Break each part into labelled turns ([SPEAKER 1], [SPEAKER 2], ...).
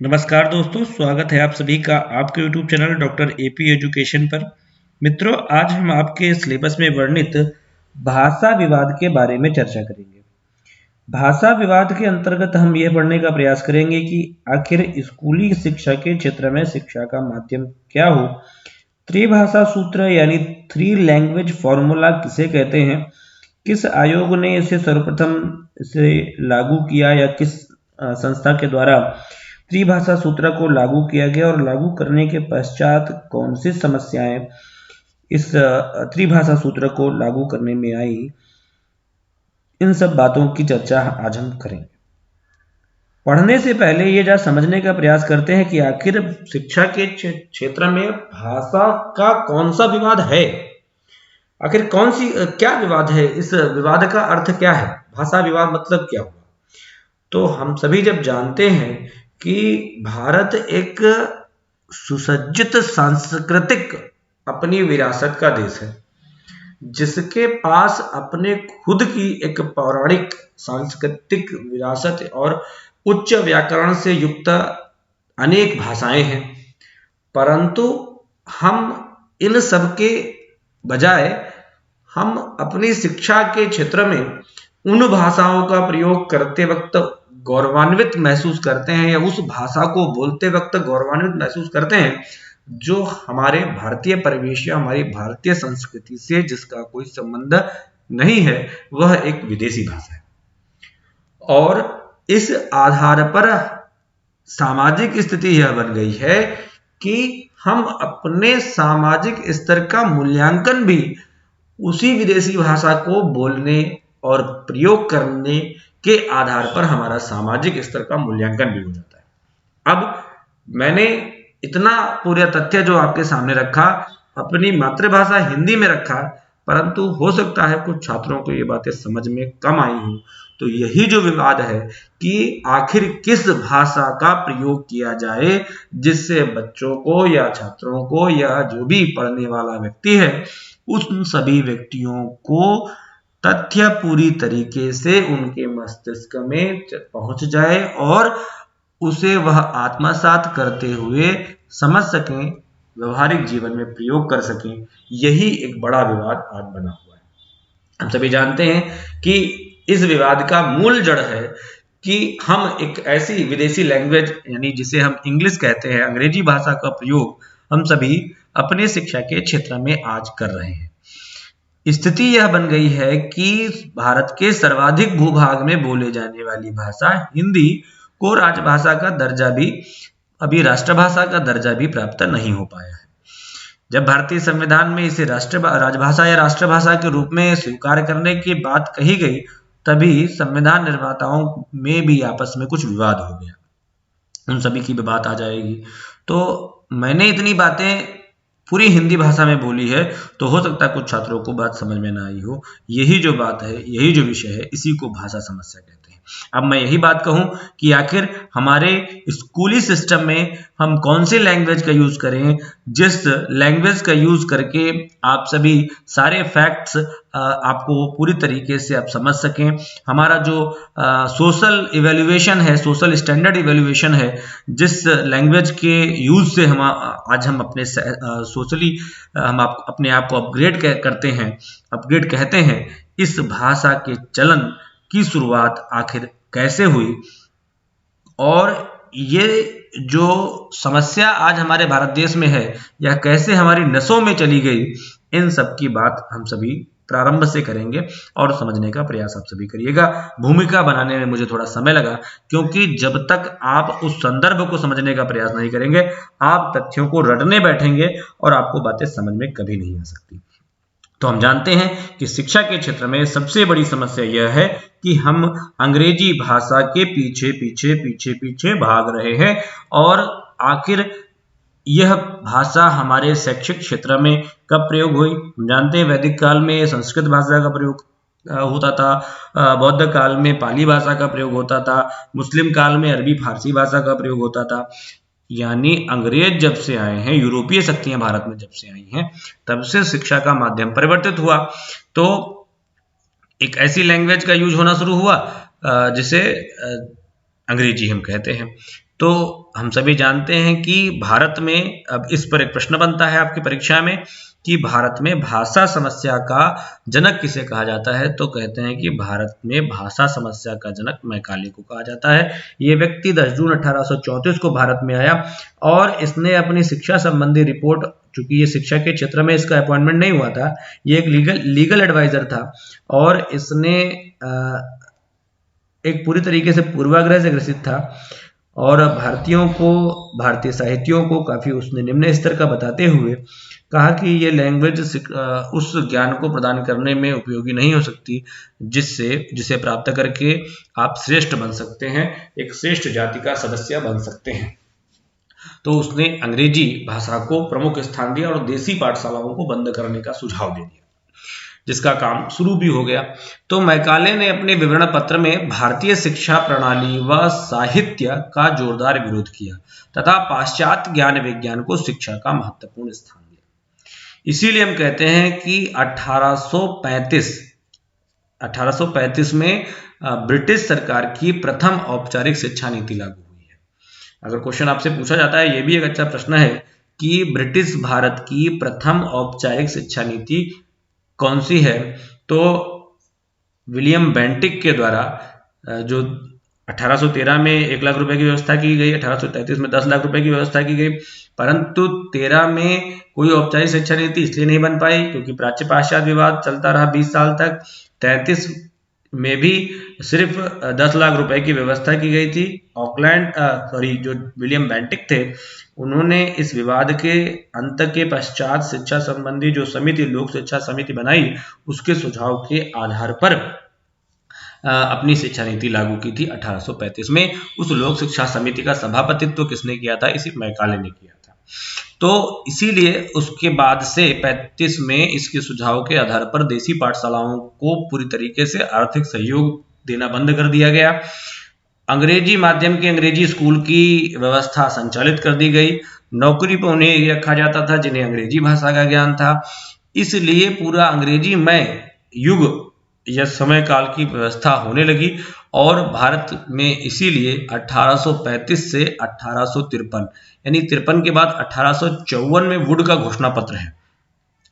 [SPEAKER 1] नमस्कार दोस्तों, स्वागत है आप सभी का आपके YouTube channel doctor AP education पर। मित्रों, आज हम आपके सिलेबस में वर्णित भाषा विवाद के बारे में चर्चा करेंगे। भाषा विवाद के अंतर्गत हम यह पढ़ने का प्रयास करेंगे कि आखिर स्कूली शिक्षा के क्षेत्र में शिक्षा का माध्यम क्या हो। त्रिभाषा सूत्र यानी 3 लैंग्वेज फॉर्मूला किसे कहते हैं, किस आयोग ने इसे सर्वप्रथम लागू किया या किस संस्था के द्वारा त्रिभाषा सूत्र को लागू किया गया और लागू करने के पश्चात कौन सी समस्याएं इस त्रिभाषा सूत्र को लागू करने में आई, इन सब बातों की चर्चा आज हम करेंगे। पढ़ने से पहले ये समझने का प्रयास करते हैं कि आखिर शिक्षा के क्षेत्र में भाषा का कौन सा विवाद है, आखिर क्या विवाद है, इस विवाद का अर्थ क्या है, भाषा विवाद मतलब क्या हुआ। तो हम सभी जब जानते हैं कि भारत एक सुसज्जित सांस्कृतिक अपनी विरासत का देश है, जिसके पास अपने खुद की एक पौराणिक सांस्कृतिक विरासत और उच्च व्याकरण से युक्त अनेक भाषाएं हैं, परंतु हम इन सब के बजाय हम अपनी शिक्षा के क्षेत्र में उन भाषाओं का प्रयोग करते वक्त गौरवान्वित महसूस करते हैं या उस भाषा को बोलते वक्त गौरवान्वित महसूस करते हैं जो हमारे भारतीय परिवेश या हमारी भारतीय संस्कृति से जिसका कोई संबंध नहीं है, वह एक विदेशी भाषा है। और इस आधार पर सामाजिक स्थिति यह बन गई है कि हम अपने सामाजिक स्तर का मूल्यांकन भी उसी विदेशी भाषा को बोलने और प्रयोग करने के आधार पर हमारा सामाजिक स्तर का मूल्यांकन भी हो जाता है। अब मैंने इतना पूरा तथ्य जो आपके सामने रखा, अपनी मातृभाषा हिंदी में रखा, परंतु हो सकता है कुछ छात्रों को ये बातें समझ में कम आई हो। तो यही जो विवाद है कि आखिर किस भाषा का प्रयोग किया जाए जिससे बच्चों को या छात्रों को या जो भी पढ़ने वाला व्यक्ति है उन सभी व्यक्तियों को तथ्य पूरी तरीके से उनके मस्तिष्क में पहुंच जाए और उसे वह आत्मसात करते हुए समझ सकें, व्यवहारिक जीवन में प्रयोग कर सकें। यही एक बड़ा विवाद आज बना हुआ है। हम सभी जानते हैं कि इस विवाद का मूल जड़ है कि हम एक ऐसी विदेशी लैंग्वेज यानी जिसे हम इंग्लिश कहते हैं, अंग्रेजी भाषा का प्रयोग हम सभी अपने शिक्षा के क्षेत्र में आज कर रहे हैं। स्थिति यह बन गई है कि भारत के सर्वाधिक भूभाग में बोले जाने वाली भाषा हिंदी को राजभाषा का दर्जा भी अभी राष्ट्रभाषा का दर्जा भी प्राप्त नहीं हो पाया है। जब भारतीय संविधान में इसे राजभाषा या राष्ट्रभाषा के रूप में स्वीकार करने की बात कही गई, तभी संविधान निर्माताओं में भी आपस में कुछ विवाद हो गया। उन सभी की बात आ जाएगी। तो मैंने इतनी बातें पूरी हिंदी भाषा में बोली है, तो हो सकता है कुछ छात्रों को बात समझ में ना आई हो। यही जो बात है, यही जो विषय है, इसी को भाषा समस्या कहते हैं। अब मैं यही बात कहूं कि आखिर हमारे स्कूली सिस्टम में हम कौन सी लैंग्वेज का यूज करें, जिस लैंग्वेज का यूज करके आप सभी सारे फैक्ट्स आपको पूरी तरीके से आप समझ सकें। हमारा जो सोशल इवैल्यूएशन है, सोशल स्टैंडर्ड इवैल्यूएशन है, जिस लैंग्वेज के यूज से हम आज हम अपने सोशली हम अपने आप को अपग्रेड करते हैं, अपग्रेड कहते हैं, इस भाषा के चलन की शुरुआत आखिर कैसे हुई और ये जो समस्या आज हमारे भारत देश में है या कैसे हमारी नसों में चली गई, इन सब की बात हम सभी प्रारंभ से करेंगे और समझने का प्रयास आप सभी करिएगा। भूमिका बनाने में मुझे थोड़ा समय लगा, क्योंकि जब तक आप उस संदर्भ को समझने का प्रयास नहीं करेंगे, आप तथ्यों को रटने बैठेंगे और आपको बातें समझ में कभी नहीं आ सकती। तो हम जानते हैं कि शिक्षा के क्षेत्र में सबसे बड़ी समस्या यह है कि हम अंग्रेजी भाषा के पीछे भाग रहे हैं और आखिर यह भाषा हमारे शैक्षिक क्षेत्र में कब प्रयोग हुई। हम जानते हैं वैदिक काल में संस्कृत भाषा का प्रयोग होता था, बौद्ध काल में पाली भाषा का प्रयोग होता था, मुस्लिम काल में अरबी फारसी भाषा का प्रयोग होता था। यानी अंग्रेज जब से आए हैं, यूरोपीय शक्तियां भारत में जब से आई हैं, तब से शिक्षा का माध्यम परिवर्तित हुआ। तो एक ऐसी लैंग्वेज का यूज होना शुरू हुआ जिसे अंग्रेजी हम कहते हैं। तो हम सभी जानते हैं कि भारत में, अब इस पर एक प्रश्न बनता है आपकी परीक्षा में कि भारत में भाषा समस्या का जनक किसे कहा जाता है, तो कहते हैं कि भारत में भाषा समस्या का जनक मैकाले को कहा जाता है। ये व्यक्ति 10 जून 1834 को भारत में आया और इसने अपनी शिक्षा संबंधी रिपोर्ट, चूंकि ये शिक्षा के क्षेत्र में इसका अपॉइंटमेंट नहीं हुआ था, ये एक लीगल एडवाइजर था और इसने एक पूरी तरीके से पूर्वाग्रह से ग्रसित था और भारतीय साहित्यों को काफी उसने निम्न स्तर का बताते हुए कहा कि ये लैंग्वेज उस ज्ञान को प्रदान करने में उपयोगी नहीं हो सकती जिसे प्राप्त करके आप श्रेष्ठ बन सकते हैं, एक श्रेष्ठ जाति का सदस्य बन सकते हैं। तो उसने अंग्रेजी भाषा को प्रमुख स्थान दिया और देसी पाठशालाओं को बंद करने का सुझाव दे दिया, जिसका काम शुरू भी हो गया। तो मैकाले ने अपने विवरण पत्र में भारतीय शिक्षा प्रणाली व साहित्य का जोरदार विरोध किया तथा पाश्चात्य ज्ञान विज्ञान को शिक्षा का महत्वपूर्ण स्थान दिया। इसीलिए हम कहते हैं कि 1835 में ब्रिटिश सरकार की प्रथम औपचारिक शिक्षा नीति लागू हुई है। अगर क्वेश्चन आपसे पूछा जाता है, ये भी एक अच्छा प्रश्न है कि ब्रिटिश भारत की प्रथम औपचारिक शिक्षा नीति कौन सी है, तो विलियम बेंटिक के द्वारा जो 1813 में 1 लाख रुपए की व्यवस्था की गई, 1833 में 10 लाख रुपए की व्यवस्था की गई, परंतु 13 में कोई औपचारिक शिक्षा नीति इसलिए नहीं बन पाई क्योंकि प्राच्य पाश्चात्य विवाद चलता रहा 20 साल तक। 33 में भी सिर्फ 10 लाख रुपए की व्यवस्था की गई थी। जो विलियम बेंटिक थे, उन्होंने इस विवाद के अंत के पश्चात शिक्षा संबंधी जो समिति, लोक शिक्षा समिति बनाई, उसके सुझाव के आधार पर अपनी शिक्षा नीति लागू की थी 1835 में। उस लोक शिक्षा समिति का सभापतित्व किसने किया था? इसी मैकाले ने किया था। तो इसीलिए उसके बाद से 35 में इसके सुझाव के आधार पर देसी पाठशालाओं को पूरी तरीके से आर्थिक सहयोग देना बंद कर दिया गया। अंग्रेजी माध्यम के अंग्रेजी स्कूल की व्यवस्था संचालित कर दी गई। नौकरी पर उन्हें रखा जाता था जिन्हें अंग्रेजी भाषा का ज्ञान था। इसलिए पूरा अंग्रेजीमय युग या समय काल की व्यवस्था होने लगी और भारत में इसीलिए 1835 से 1853 यानी 53 के बाद 1854 में वुड का घोषणा पत्र है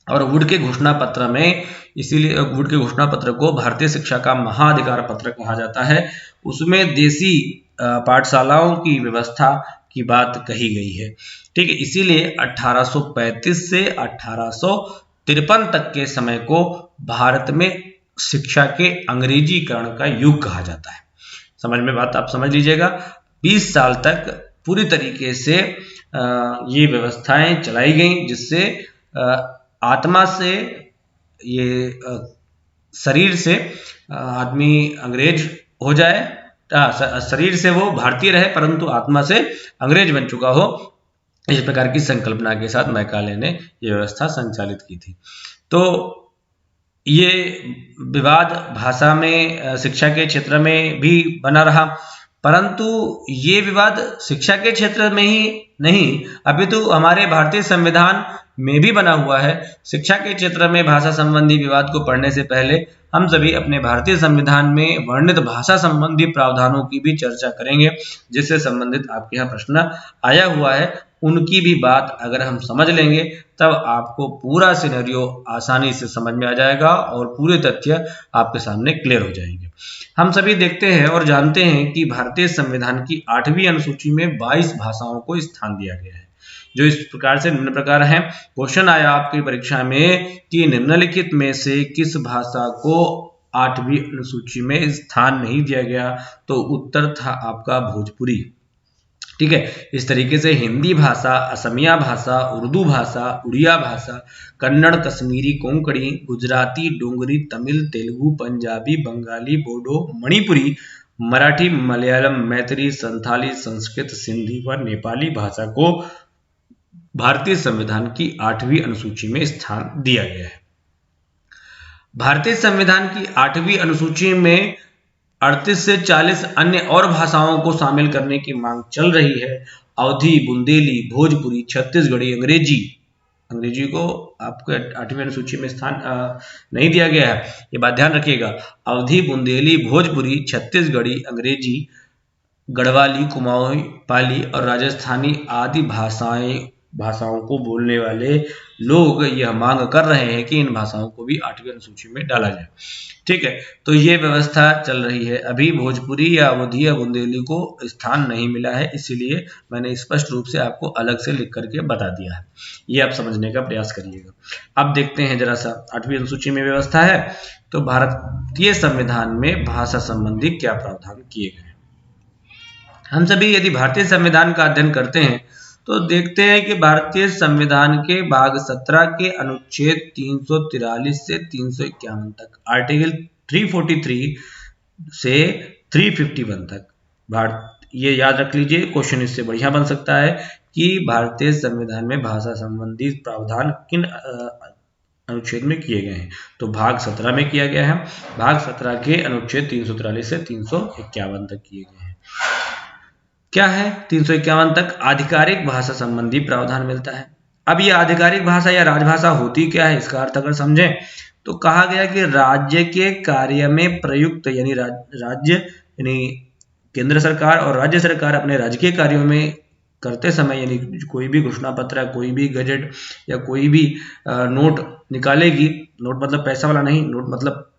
[SPEAKER 1] और वुड के घोषणा पत्र में, इसीलिए वुड के घोषणा पत्र को भारतीय शिक्षा का महाधिकार पत्र कहा जाता है। उसमें देसी पाठशालाओं की व्यवस्था की बात कही गई है। ठीक है, इसीलिए 1835 से 1853 तक के समय को भारत में शिक्षा के अंग्रेजीकरण का युग कहा जाता है। समझ में बात आप समझ लीजिएगा। 20 साल तक पूरी तरीके से ये व्यवस्थाएं चलाई गई जिससे आत्मा से, ये शरीर से आदमी अंग्रेज हो जाए, शरीर से वो भारतीय रहे परंतु आत्मा से अंग्रेज बन चुका हो, इस प्रकार की संकल्पना के साथ मैकाले ने ये व्यवस्था संचालित की थी। तो ये विवाद भाषा में, शिक्षा के क्षेत्र में भी बना रहा, परंतु ये विवाद शिक्षा के क्षेत्र में ही नहीं, अभी तो हमारे भारतीय संविधान में भी बना हुआ है। शिक्षा के क्षेत्र में भाषा संबंधी विवाद को पढ़ने से पहले हम सभी अपने भारतीय संविधान में वर्णित भाषा संबंधी प्रावधानों की भी चर्चा करेंगे, जिससे संबंधित आपके यहाँ प्रश्न आया हुआ है। उनकी भी बात अगर हम समझ लेंगे तब आपको पूरा सिनेरियो आसानी से समझ में आ जाएगा और पूरे तथ्य आपके सामने क्लियर हो जाएंगे। हम सभी देखते हैं और जानते हैं कि भारतीय संविधान की 8वीं अनुसूची में 22 भाषाओं को स्थान दिया गया है, जो इस प्रकार से निम्न प्रकार है। क्वेश्चन आया आपकी परीक्षा में कि निम्नलिखित में से किस भाषा को 8वीं अनुसूची में स्थान नहीं दिया गया, तो उत्तर था आपका भोजपुरी। ठीक है, इस तरीके से हिंदी भाषा, असमिया भाषा, उर्दू भाषा, उड़िया भाषा, कन्नड़, कश्मीरी, कोंकणी, गुजराती, डोंगरी, तमिल, तेलुगु, पंजाबी, बंगाली, बोडो, मणिपुरी, मराठी, मलयालम, मैथिली, संथाली, संस्कृत, सिंधी व नेपाली भाषा को भारतीय संविधान की 8वीं अनुसूची में स्थान दिया गया है। भारतीय संविधान की 8वीं अनुसूची में 38 से 40 अन्य और भाषाओं को शामिल करने की मांग चल रही है। अवधी, बुंदेली, भोजपुरी, छत्तीसगढ़ी, अंग्रेजी को आपको 8वीं अनुसूची में स्थान नहीं दिया गया है, ये बात ध्यान रखिएगा। अवधी, बुंदेली, भोजपुरी, छत्तीसगढ़ी, अंग्रेजी गढ़वाली, कुमाऊनी, पाली और राजस्थानी आदि भाषाओं को बोलने वाले लोग यह मांग कर रहे हैं कि इन भाषाओं को भी 8वीं अनुसूची में डाला जाए। ठीक है, तो ये व्यवस्था चल रही है। अभी भोजपुरी या अवधी या बुंदेली को स्थान नहीं मिला है, इसीलिए मैंने स्पष्ट रूप से आपको अलग से लिख करके बता दिया है। ये आप समझने का प्रयास करिएगा। अब देखते हैं जरा सा 8वीं अनुसूची में व्यवस्था है तो भारतीय संविधान में भाषा संबंधी क्या प्रावधान किए गए हैं। हम सभी यदि भारतीय संविधान का अध्ययन करते हैं तो देखते हैं कि भारतीय संविधान के भाग 17 के अनुच्छेद 343 से 351 तक, आर्टिकल 343 से 351 तक ये याद रख लीजिए, क्वेश्चन इससे बढ़िया बन सकता है कि भारतीय संविधान में भाषा संबंधी प्रावधान किन अनुच्छेद में किए गए हैं। तो भाग 17 में किया गया है। भाग 17 के अनुच्छेद 343 से 351 तक किए गए हैं। क्या है 351 तक? आधिकारिक भाषा संबंधी प्रावधान मिलता है। अब ये आधिकारिक भाषा या राजभाषा होती क्या है, इसका अर्थ अगर समझें तो कहा गया कि राज्य के कार्य में प्रयुक्त, यानी राज्य यानी केंद्र सरकार और राज्य सरकार अपने राज्य के कार्यों में करते समय, यानी कोई भी घोषणा पत्र, कोई भी गजट या कोई भी नोट निकालेगी, नोट मतलब पैसा वाला नहीं, नोट मतलब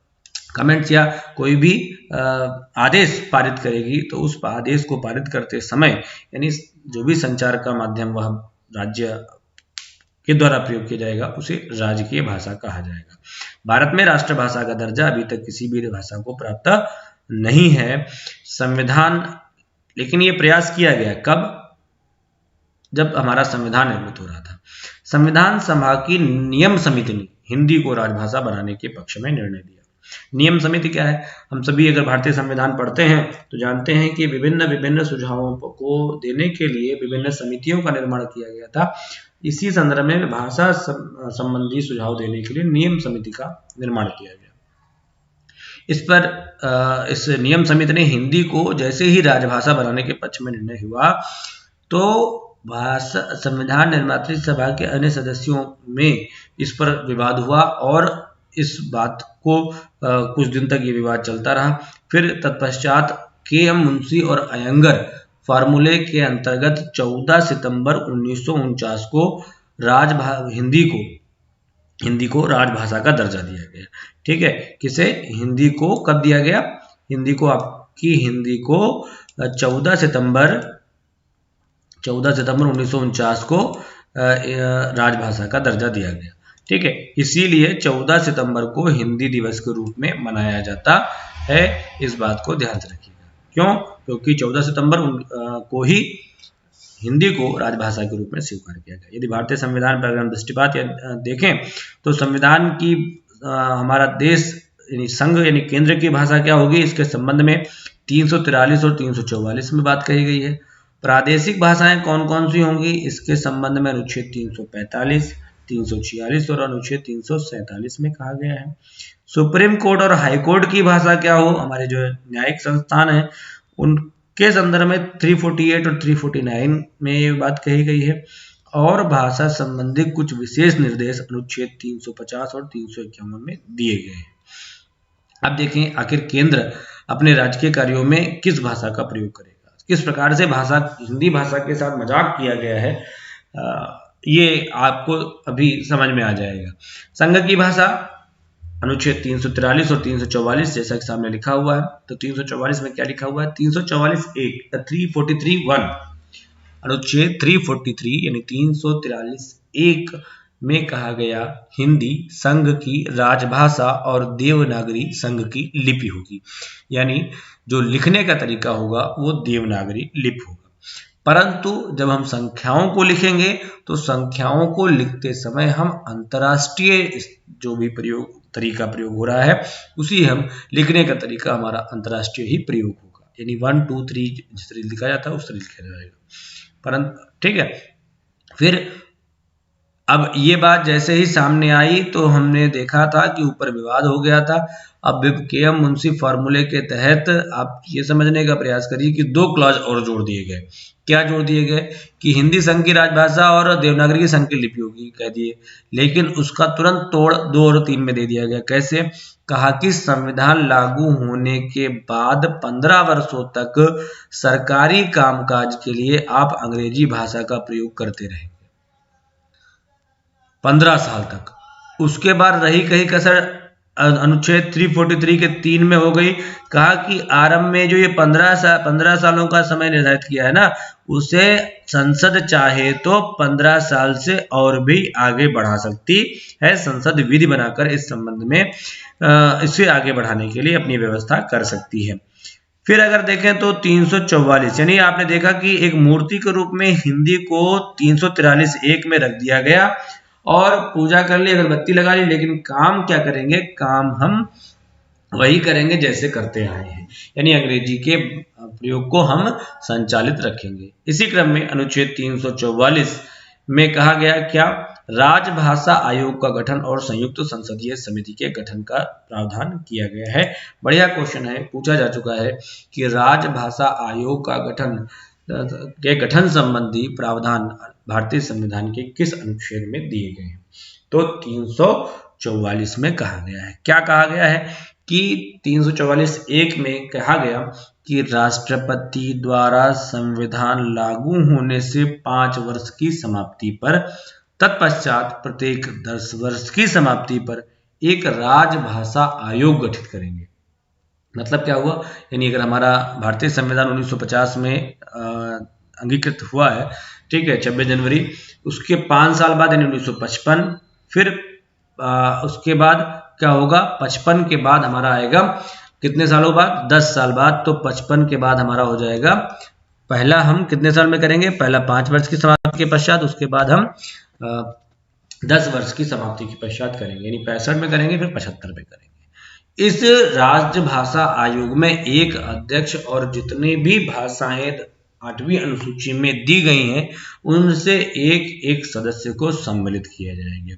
[SPEAKER 1] कमेंट्स या कोई भी आदेश पारित करेगी, तो उस आदेश को पारित करते समय यानी जो भी संचार का माध्यम वह राज्य के द्वारा प्रयोग किया जाएगा उसे राजकीय भाषा कहा जाएगा। भारत में राष्ट्रभाषा का दर्जा अभी तक किसी भी भाषा को प्राप्त नहीं है। संविधान, लेकिन ये प्रयास किया गया कब? जब हमारा संविधान निर्मित हो रहा था। संविधान सभा की नियम समिति ने हिंदी को राजभाषा बनाने के पक्ष में निर्णय लिया। नियम समिति क्या है? हम सभी अगर भारतीय संविधान पढ़ते हैं तो जानते हैं कि विभिन्न सुझावों को देने के लिए विभिन्न समितियों का निर्माण किया गया था। इसी संदर्भ में भाषा संबंधी सुझाव देने के लिए नियम समिति का निर्माण किया गया। इस नियम समिति ने हिंदी को जैसे ही राजभाषा बनाने के पक्ष में निर्णय हुआ तो भाषा संविधान निर्मात्री सभा के अन्य सदस्यों में इस पर विवाद हुआ और इस बात को कुछ दिन तक ये विवाद चलता रहा। फिर तत्पश्चात के.एम. मुंशी और अयंगर फार्मूले के अंतर्गत 14 सितंबर 1949 को हिंदी को राजभाषा का दर्जा दिया गया। ठीक है, किसे? हिंदी को कब दिया गया? हिंदी को 14 सितंबर 1949 को राजभाषा का दर्जा दिया गया। ठीक है, इसीलिए 14 सितंबर को हिंदी दिवस के रूप में मनाया जाता है। इस बात को ध्यान से रखिएगा। क्यों? क्योंकि 14 सितंबर को ही हिंदी को राजभाषा के रूप में स्वीकार किया गया। यदि भारतीय संविधान पर अगर हम दृष्टिपात देखें तो संविधान की हमारा देश यानी संघ यानी केंद्र की भाषा क्या होगी, इसके संबंध में 343 और 344 में बात कही गई है। प्रादेशिक भाषाएं कौन कौन सी होंगी, इसके संबंध में अनुच्छेद 345, 346 और अनुच्छेद 347 में कहा गया है। सुप्रीम कोर्ट और हाई कोर्ट की भाषा क्या हो, हमारे जो न्यायिक संस्थान है उनके संदर्भ में 348 और 349 में ये बात कही गई है। और भाषा संबंधी कुछ विशेष निर्देश अनुच्छेद 350 और 351 में दिए गए हैं। अब देखें आखिर केंद्र अपने राजकीय कार्यों में किस भाषा का प्रयोग करेगा, किस प्रकार से हिंदी भाषा के साथ मजाक किया गया है, ये आपको अभी समझ में आ जाएगा। संघ की भाषा अनुच्छेद 343 और 344 जैसा कि सामने लिखा हुआ है। तो 344 में क्या लिखा हुआ है? 343(1) अनुच्छेद 343 यानी 343(1) में कहा गया हिंदी संघ की राजभाषा और देवनागरी संघ की लिपि होगी। यानी जो लिखने का तरीका होगा वो देवनागरी लिपि होगा। परंतु जब हम संख्याओं को लिखेंगे तो संख्याओं को लिखते समय हम अंतर्राष्ट्रीय जो भी तरीका प्रयोग हो रहा है उसी हम लिखने का तरीका हमारा अंतर्राष्ट्रीय ही प्रयोग होगा। यानी 1 2 3 जिस तरह लिखा जाता है उस तरह लिखा जाएगा। परंतु ठीक है, फिर अब ये बात जैसे ही सामने आई तो हमने देखा था कि ऊपर विवाद हो गया था। अब के.एम. मुंशी फॉर्मूले के तहत आप ये समझने का प्रयास करिए कि 2 क्लॉज और जोड़ दिए गए। क्या जोड़ दिए गए कि हिंदी संघ की राजभाषा और देवनागरी संघ की लिपि होगी, कह दिए। लेकिन उसका तुरंत तोड़ 2 और 3 में दे दिया गया। कैसे? कहा कि संविधान लागू होने के बाद 15 वर्षों तक सरकारी कामकाज के लिए आप अंग्रेजी भाषा का प्रयोग करते रहेंगे, 15 साल तक। उसके बाद रही कहीं कसर अनुच्छेद 343 के 3 में हो गई। कहा कि आरंभ में जो ये 15 सालों का समय निर्धारित किया है ना, उसे संसद चाहे तो 15 साल से और भी आगे बढ़ा सकती है। संसद विधि बनाकर इस संबंध में इसे आगे बढ़ाने के लिए अपनी व्यवस्था कर सकती है। फिर अगर देखें तो 344, यानी आपने देखा कि एक मूर्ति के रूप में हिंदी को 343(1) में रख दिया गया और पूजा कर ली, अगरबत्ती लगा ली, लेकिन काम क्या करेंगे? काम हम वही करेंगे जैसे करते आए हैं, यानी अंग्रेजी के प्रयोग को हम संचालित रखेंगे। इसी क्रम में अनुच्छेद 344 में कहा गया क्या? राजभाषा आयोग का गठन और संयुक्त संसदीय समिति के गठन का प्रावधान किया गया है। बढ़िया क्वेश्चन है, पूछा जा चुका है कि राजभाषा आयोग का गठन संबंधी प्रावधान भारतीय संविधान के किस अनुच्छेद में दिए गए हैं? तो 344 में कहा गया है। क्या कहा गया है कि 344(1) में कहा गया कि राष्ट्रपति द्वारा संविधान लागू होने से 5 वर्ष की समाप्ति पर, तत्पश्चात प्रत्येक 10 वर्ष की समाप्ति पर एक राजभाषा आयोग गठित करेंगे। मतलब क्या हुआ? यानी अगर हमारा भारतीय संविधान 1950 में अंगीकृत हुआ है, ठीक है, 26 जनवरी, उसके 5 साल बाद यानी 1955, फिर उसके बाद क्या होगा? 55 के बाद हमारा आएगा कितने सालों बाद? 10 साल बाद। तो 55 के बाद हमारा हो जाएगा, पहला हम कितने साल में करेंगे? पहला 5 वर्ष की समाप्ति के पश्चात, उसके बाद हम 10 वर्ष की समाप्ति के पश्चात करेंगे, यानी 65 में करेंगे, फिर 75 में करेंगे। इस राजभाषा आयोग में एक अध्यक्ष और जितने भी भाषाएं 8वीं अनुसूची में दी गई हैं उनसे एक सदस्य को सम्मिलित किया जाएगा।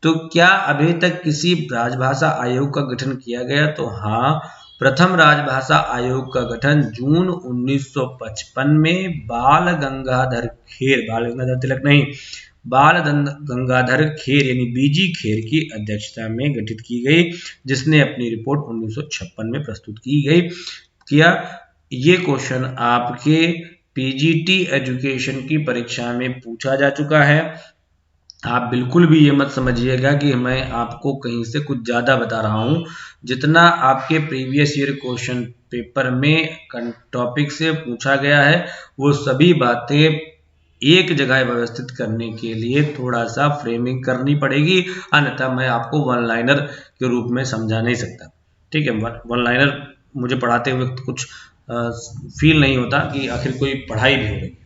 [SPEAKER 1] तो क्या अभी तक किसी राजभाषा आयोग का गठन किया गया? तो हाँ, प्रथम राजभाषा आयोग का गठन जून 1955 में बाल गंगाधर तिलक नहीं, बाल गंगाधर खेर यानी बीजी खेर की अध्यक्षता में गठित की गई, जिसने अपनी रिपोर्ट 1956 में प्रस्तुत की गई। क्या ये क्वेश्चन आपके पीजीटी एजुकेशन की परीक्षा में पूछा जा चुका है? आप बिल्कुल भी ये मत समझिएगा कि मैं आपको कहीं से कुछ ज़्यादा बता रहा हूँ। जितना आपके प्रीवियस ईयर क्वेश्चन पेपर में टॉपिक से पूछा गया है वो सभी बातें एक जगह व्यवस्थित करने के लिए थोड़ा सा फ्रेमिंग करनी पड़ेगी, अन्यथा मैं आपको वन लाइनर के रूप में समझा नहीं सकता। ठीक है, वन लाइनर मुझे पढ़ाते हुए कुछ फील नहीं होता कि आखिर कोई पढ़ाई भी हो रही है।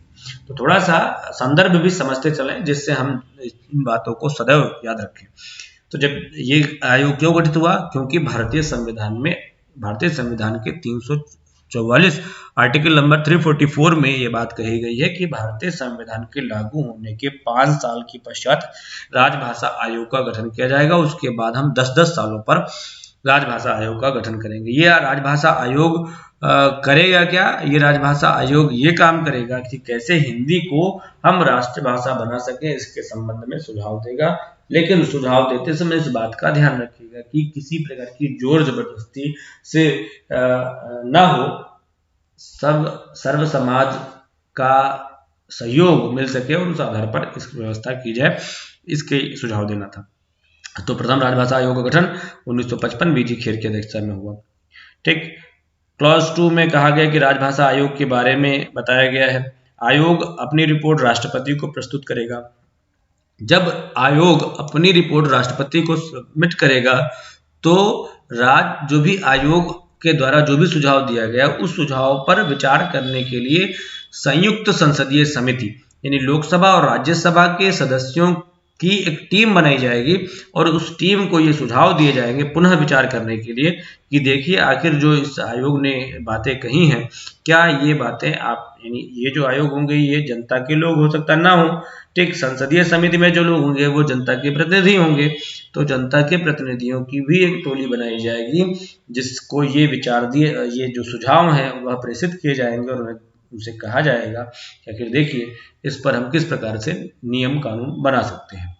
[SPEAKER 1] तो थोड़ा सा संदर्भ भी समझते चलें, जिससे हम इन बातों को सदैव याद रखें। तो जब ये आयोग क्यों गठित हुआ? क्योंकि भारतीय संविधान के 344 आर्टिकल नंबर 344 में ये बात कही गई है कि भारतीय संविधान के लागू होने के 5 साल के पश्चात राजभाषा आयोग का गठन किया जाएगा। उसके बाद हम 10-10 सालों पर राजभाषा आयोग का गठन करेंगे। ये राजभाषा आयोग करेगा क्या? ये राजभाषा आयोग ये काम करेगा कि कैसे हिंदी को हम राष्ट्रभाषा बना सके, इसके संबंध में सुझाव देगा। लेकिन सुझाव देते समय इस बात का ध्यान रखिएगा कि किसी प्रकार की जोर जबरदस्ती से न हो, सर्व समाज का सहयोग मिल सके और उस आधार पर इस व्यवस्था की जाए, इसके सुझाव देना था। तो प्रथम राजभाषा आयोग का गठन 1955 बीजी खेर की अध्यक्षता में हुआ। ठीक, क्लॉज 2 में कहा गया कि राजभाषा आयोग के बारे में बताया गया है। आयोग अपनी रिपोर्ट राष्ट्रपति को प्रस्तुत करेगा। जब आयोग अपनी रिपोर्ट राष्ट्रपति को सबमिट करेगा तो जो भी आयोग के द्वारा जो भी सुझाव दिया गया उस सुझाव पर विचार करने के लिए संयुक्त संसदीय समिति यानी लोकसभा और राज्यसभा के सदस्यों की एक टीम बनाई जाएगी और उस टीम को ये सुझाव दिए जाएंगे पुनः विचार करने के लिए कि देखिए आखिर जो इस आयोग ने बातें कही हैं, क्या ये बातें आप यानी ये जो आयोग होंगे ये जनता के लोग हो सकता ना हो, ठीक, संसदीय समिति में जो लोग होंगे वो जनता के प्रतिनिधि होंगे, तो जनता के प्रतिनिधियों की भी एक टोली बनाई जाएगी जिसको ये विचार दिए, ये जो सुझाव हैं वह प्रेषित किए जाएंगे और उनसे कहा जाएगा कि आखिर देखिए इस पर हम किस प्रकार से नियम कानून बना सकते हैं।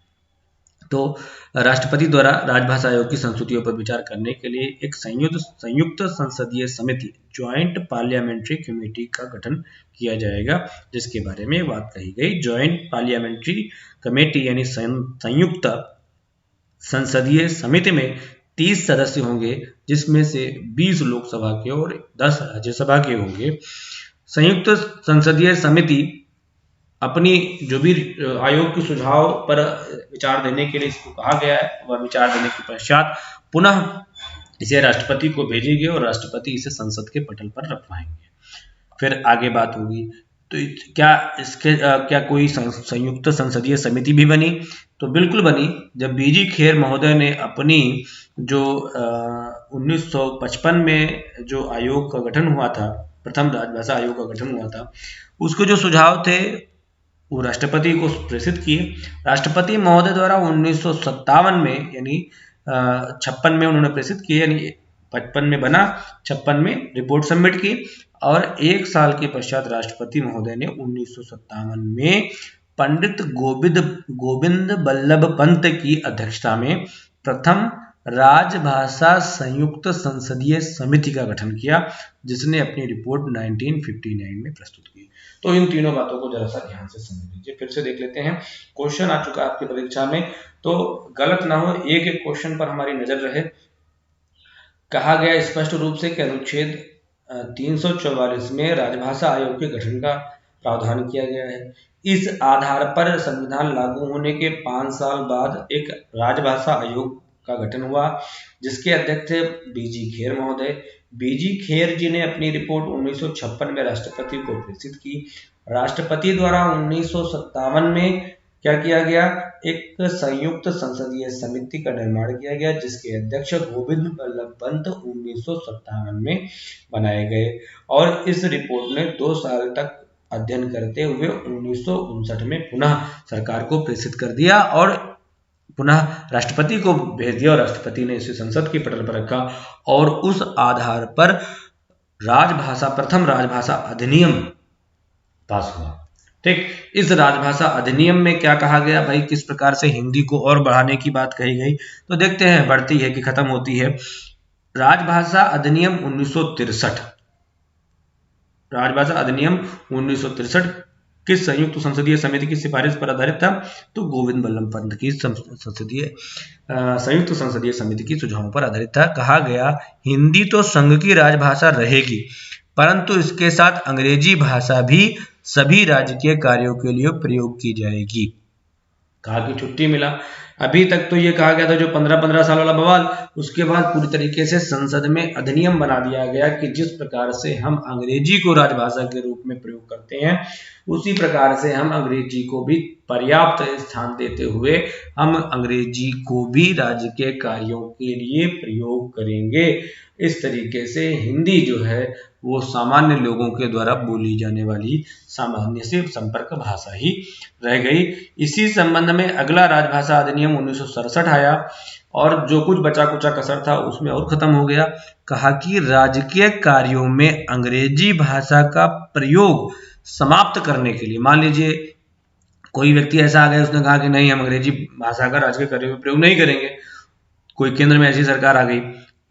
[SPEAKER 1] तो राष्ट्रपति द्वारा राजभाषा आयोग की संस्तुतियों पर विचार करने के लिए एक संयुक्त संसदीय समिति ज्वाइंट पार्लियामेंट्री कमेटी का गठन किया जाएगा, जिसके बारे में बात कही गई। ज्वाइंट पार्लियामेंट्री कमेटी यानी संयुक्त संसदीय समिति में 30 सदस्य होंगे, जिसमें से 20 लोकसभा के और 10 राज्यसभा के होंगे। संयुक्त संसदीय समिति अपनी जो भी आयोग के सुझाव पर विचार देने के लिए इसको कहा गया है, वह विचार देने के पश्चात पुनः इसे राष्ट्रपति को भेजेगी और राष्ट्रपति इसे संसद के पटल पर रखवाएंगे। फिर आगे बात होगी तो क्या कोई संयुक्त संसदीय समिति भी बनी? तो बिल्कुल बनी। जब बीजी खेर महोदय ने अपनी जो 1955 में जो आयोग का गठन हुआ था, प्रथम राजभाषा आयोग का गठन हुआ था, उसके जो सुझाव थे वो राष्ट्रपति को प्रेषित किए। राष्ट्रपति महोदय द्वारा 1957 में यानी 56 में उन्होंने प्रेषित किए, यानी 55 में बना, 56 में रिपोर्ट सबमिट की और 1 साल के पश्चात राष्ट्रपति महोदय ने 1957 में पंडित गोविंद बल्लभ पंत की अध्यक्षता में प्रथम राजभाषा संयुक्त संसदीय समिति का गठन किया, जिसने अपनी रिपोर्ट 1959 में प्रस्तुत की। तो इन तीनों बातों को जरा सा ध्यान से समझ लीजिए। फिर से देख लेते हैं, क्वेश्चन आ चुका है आपकी परीक्षा में, तो गलत ना हो, एक एक क्वेश्चन पर हमारी नजर रहे। कहा गया स्पष्ट रूप से कि अनुच्छेद 344 में राजभाषा आयोग के गठन का प्रावधान किया गया है। इस आधार पर संविधान लागू होने के 5 साल बाद एक राजभाषा आयोग का गठन हुआ, जिसके अध्यक्ष बीजी खेर महोदय। बीजी खेर जी ने अपनी रिपोर्ट 1956 में राष्ट्रपति को प्रेषित की। राष्ट्रपति द्वारा 1957 में क्या किया गया, एक संयुक्त संसदीय समिति का निर्माण किया गया, जिसके अध्यक्ष गोविंद बल्लभ पंत 1957 में बनाए गए और इस रिपोर्ट ने 2 साल तक अध्ययन करते हुए 1959 में पुनः सरकार को प्रेषित कर दिया और पुनः राष्ट्रपति को भेज दिया और राष्ट्रपति ने इसे संसद के पटल पर रखा और उस आधार पर प्रथम राजभाषा अधिनियम पास हुआ। ठीक, इस राजभाषा अधिनियम में क्या कहा गया भाई, किस प्रकार से हिंदी को और बढ़ाने की बात कही गई, तो देखते हैं बढ़ती है कि खत्म होती है। राजभाषा अधिनियम 1963, राजभाषा अधिनियम 1963 किस संयुक्त संसदीय समिति की सिफारिश पर आधारित था, तो गोविंद बल्लभ पंत की संयुक्त संसदीय समिति की सुझावों पर आधारित था। कहा गया हिंदी तो संघ की राजभाषा रहेगी, परंतु इसके साथ अंग्रेजी भाषा भी सभी राजकीय कार्यों के लिए प्रयोग की जाएगी। कहा कि छुट्टी मिला। अभी तक तो ये कहा गया था जो 15-15 साल वाला बवाल, उसके बाद पूरी तरीके से संसद में अधिनियम बना दिया गया कि जिस प्रकार से हम अंग्रेजी को राजभाषा के रूप में प्रयोग करते हैं, उसी प्रकार से हम अंग्रेजी को भी पर्याप्त स्थान देते हुए हम अंग्रेजी को भी राज्य के कार्यों के लिए प्रयोग करेंगे। इस तरीके से हिंदी जो है वो सामान्य लोगों के द्वारा बोली जाने वाली सामान्य से संपर्क भाषा ही रह गई। इसी संबंध में अगला राजभाषा अधिनियम 1967 आया और जो कुछ बचा कुचा कसर था उसमें और खत्म हो गया। कहा कि राजकीय कार्यों में अंग्रेजी भाषा का प्रयोग समाप्त करने के लिए, मान लीजिए कोई व्यक्ति ऐसा आ गया, उसने कहा कि नहीं हम अंग्रेजी भाषा का राजकीय कार्यों में प्रयोग नहीं करेंगे, कोई केंद्र में ऐसी सरकार आ गई,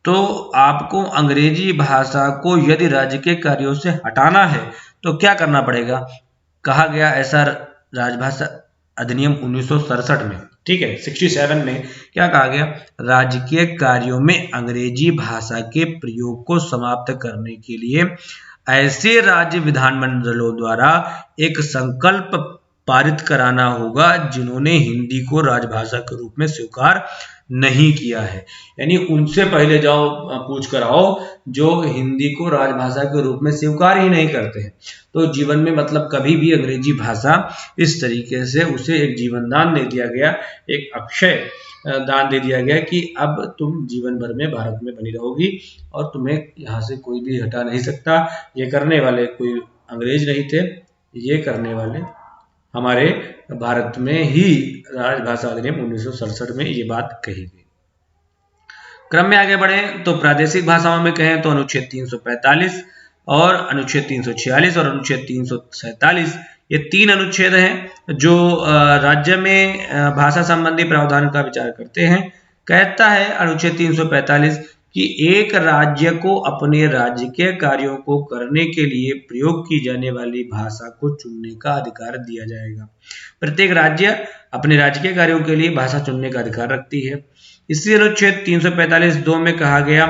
[SPEAKER 1] तो आपको अंग्रेजी भाषा को यदि राजकीय कार्यों से हटाना है तो क्या करना पड़ेगा। कहा गया ऐसा राजभाषा अधिनियम 1967 में, ठीक है, 67 में क्या कहा गया, राजकीय कार्यों में अंग्रेजी भाषा के प्रयोग को समाप्त करने के लिए ऐसे राज्य विधानमंडलों द्वारा एक संकल्प पारित कराना होगा जिन्होंने हिंदी को राजभाषा के रूप में स्वीकार नहीं किया है। यानी उनसे पहले जाओ पूछ कर आओ जो हिंदी को राजभाषा के रूप में स्वीकार ही नहीं करते हैं। तो जीवन में मतलब कभी भी अंग्रेजी भाषा इस तरीके से उसे एक जीवन दान दे दिया गया, एक अक्षय दान दे दिया गया कि अब तुम जीवन भर में भारत में बनी रहोगी और तुम्हें यहाँ से कोई भी हटा नहीं सकता। ये करने वाले कोई अंग्रेज नहीं थे, ये करने वाले हमारे भारत में ही राजभाषा अधिनियम 1967 में ये बात कही गई। क्रम में आगे बढ़े तो प्रादेशिक भाषाओं में कहें तो अनुच्छेद 345 और अनुच्छेद 346 और अनुच्छेद 347, ये 3 अनुच्छेद हैं जो राज्य में भाषा संबंधी प्रावधान का विचार करते हैं। कहता है अनुच्छेद 345 कि एक राज्य को अपने राज्य के कार्यों को करने के लिए प्रयोग की जाने वाली भाषा को चुनने का अधिकार दिया जाएगा। प्रत्येक राज्य अपने राज्य के कार्यों के लिए भाषा चुनने का अधिकार रखती है। इसी अनुच्छेद 345(2) में कहा गया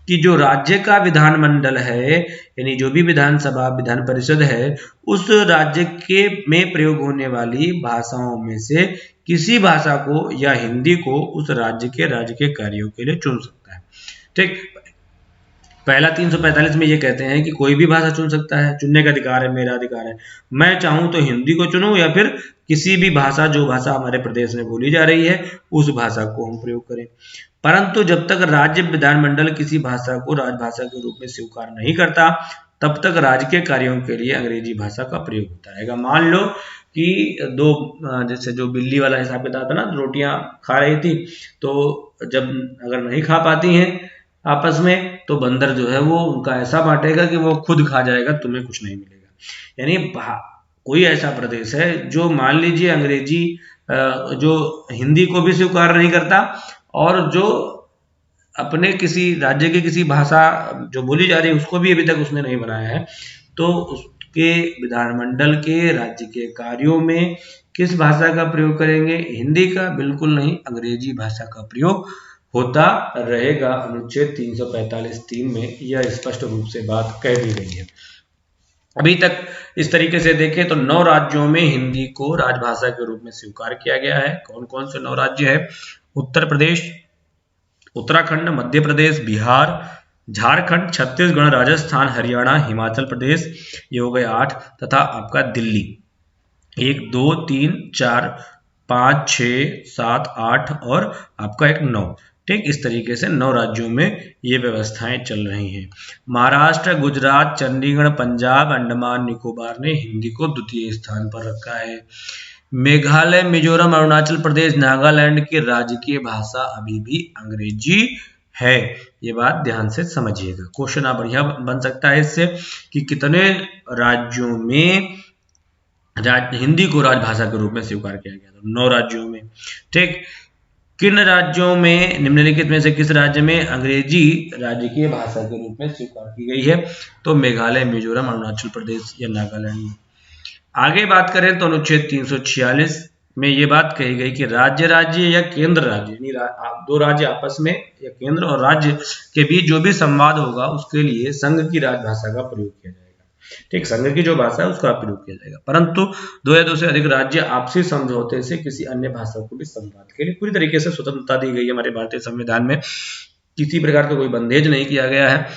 [SPEAKER 1] कि जो राज्य का विधानमंडल है, यानी जो भी विधानसभा विधान परिषद है, उस राज्य के में प्रयोग होने वाली भाषाओं में से किसी भाषा को या हिंदी को उस राज्य के कार्यों के लिए चुन सकता है। ठीक, पहला 345 में ये कहते हैं कि कोई भी भाषा चुन सकता है, चुनने का अधिकार है, मेरा अधिकार है। मैं चाहूं तो हिंदी को चुनूं या फिर किसी भी भाषा, जो भाषा हमारे प्रदेश में बोली जा रही है उस भाषा को हम प्रयोग करें। परंतु जब तक राज्य विधानमंडल किसी भाषा को राजभाषा के रूप में स्वीकार नहीं करता, तब तक राज्य के कार्यों के लिए अंग्रेजी भाषा का प्रयोग होता रहेगा। मान लो कि दो, जैसे जो बिल्ली वाला हिसाब किताब था ना, रोटियां खा रही थी, तो जब अगर नहीं खा पाती हैं आपस में, तो बंदर जो है वो उनका ऐसा बांटेगा कि वो खुद खा जाएगा, तुम्हें कुछ नहीं मिलेगा। यानी कोई ऐसा प्रदेश है जो मान लीजिए अंग्रेजी जो हिंदी को भी स्वीकार नहीं करता और जो अपने किसी राज्य की किसी भाषा जो बोली जा रही है उसको भी अभी तक उसने नहीं बनाया है, तो उसके विधानमंडल के राज्य के कार्यों में किस भाषा का प्रयोग करेंगे? हिंदी का बिल्कुल नहीं, अंग्रेजी भाषा का प्रयोग होता रहेगा। अनुच्छेद 345(3) में यह स्पष्ट रूप से बात कह दी गई है। अभी तक इस तरीके से देखें तो 9 राज्यों में हिंदी को राजभाषा के रूप में स्वीकार किया गया है। कौन कौन से 9 राज्य है? उत्तर प्रदेश, उत्तराखंड, मध्य प्रदेश, बिहार, झारखंड, छत्तीसगढ़, राजस्थान, हरियाणा, हिमाचल प्रदेश, ये हो गए 8, तथा आपका दिल्ली 1 2 3 4 5 6 7 8 और आपका एक 9। ठीक, इस तरीके से 9 राज्यों में ये व्यवस्थाएं चल रही हैं। महाराष्ट्र, गुजरात, चंडीगढ़, पंजाब, अंडमान निकोबार ने हिंदी को द्वितीय स्थान पर रखा है। मेघालय, मिजोरम, अरुणाचल प्रदेश, नागालैंड की राजकीय भाषा अभी भी अंग्रेजी है। ये बात ध्यान से समझिएगा। क्वेश्चन बढ़िया बन सकता है इससे कि कितने राज्यों में हिंदी को राजभाषा के रूप में स्वीकार किया गया? तो 9 राज्यों में। ठीक, किन राज्यों में, निम्नलिखित में से किस राज्य में अंग्रेजी राजकीय भाषा के रूप में स्वीकार की गई है? तो मेघालय, मिजोरम, अरुणाचल प्रदेश या नागालैंड में। आगे बात करें तो अनुच्छेद 346 में ये बात कही गई कि राज्य या केंद्र राज्य, यानी 2 राज्य आपस में या केंद्र और राज्य के बीच जो भी संवाद होगा उसके लिए संघ की राजभाषा का प्रयोग किया जाएगा। ठीक, संघ की जो भाषा है उसका प्रयोग किया जाएगा। परंतु 2 या 2 से अधिक राज्य आपसी समझौते से किसी अन्य भाषा को भी संवाद के लिए पूरी तरीके से स्वतंत्रता दी गई है। हमारे भारतीय संविधान में किसी प्रकार का कोई बंधेज नहीं किया गया है,